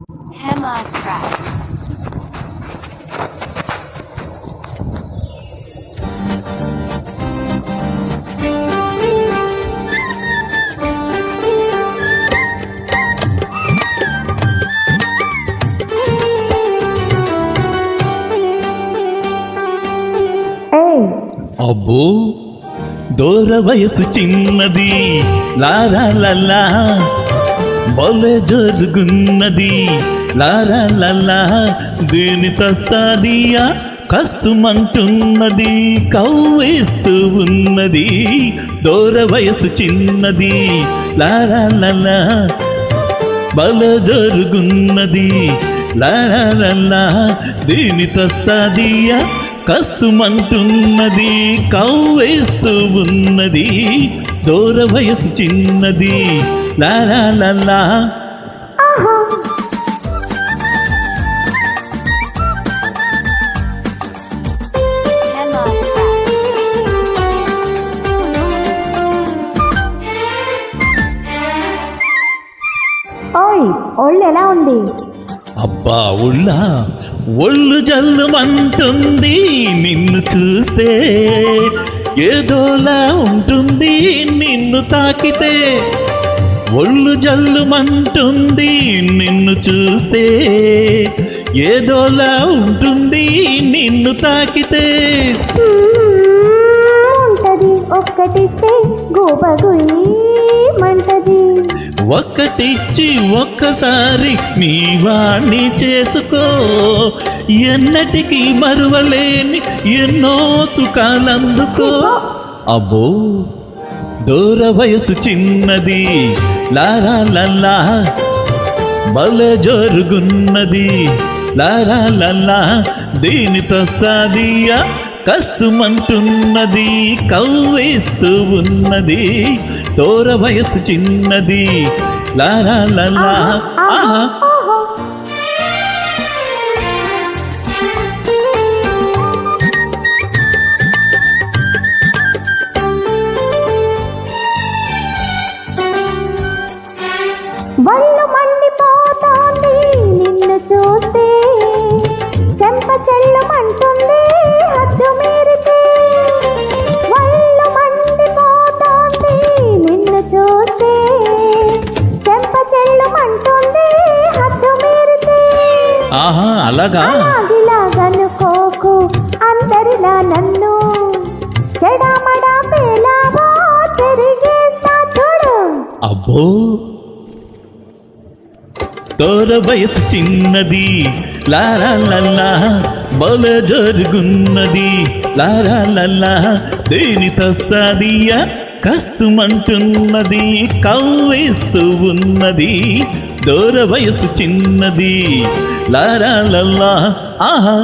Hema Track. అబ్బో దూర వయసు చిన్నది లారా లల్లా బొలే జరుగున్నది లారా లల్లా దీనితో సాదియా కసుమంటున్నది కవ్వేస్తూ ఉన్నది దూర వయసు చిన్నది లారా లల్లా బలే జరుగున్నది లారా లల్లా దీనితో సాదియా కసుమంటున్నది కవ్వేస్తూ ఉన్నది దూర వయసు చిన్నది లాలా లల్లా Hema ఓయ్ ఒళ్ళు ఎలా ఉంది? అబ్బా ఒళ్ళు జల్లుమంటుంది నిన్ను చూస్తే ఏదోలా ఉంటుంది నిన్ను తాకితే ఒళ్ళు జల్లుమంటుంది నిన్ను చూస్తే ఏదోలా ఉంటుంది నిన్ను తాకితే ఉంటది ఒక్కటిస్తే గోపగుయ్యమంటది ఒక్కటిచ్చి ఒక్కసారి నీ వాణ్ణి చేసుకో ఎన్నటికీ మరువలేని ఎన్నో సుఖాలందుకో అబ్బో దూర వయసు చిన్నది లారా లల్లా బలే జరుగున్నది లారా లల్లా దీనితో సాదియా కసుమంటున్నది కవ్వేస్తూ ఉన్నది దూర వయసు చిన్నది లారా లల్లా ఆహా వళ్ళు మండిపోతోంది నిన్ను చూస్తే చెంప చెల్లుమంటుంది హద్దు మీరితే వళ్ళు మండిపోతోంది నిన్ను చూస్తే చెంప చెల్లుమంటుంది హద్దు మీరితే ఆహా అలాగా అలాగిలాగనుకోకు అందరిలా నన్ను చెడమడా పేలావో చెరిగేస్తా చూడు అబ్బో దూర వయసు చిన్నది లారా లల్లా బలే జరుగున్నది లారా లల్లా దీనితో సాదియా కసుమంటున్నది కవ్వేస్తూ ఉన్నది దూర వయసు చిన్నది లారా లల్లా ఆహా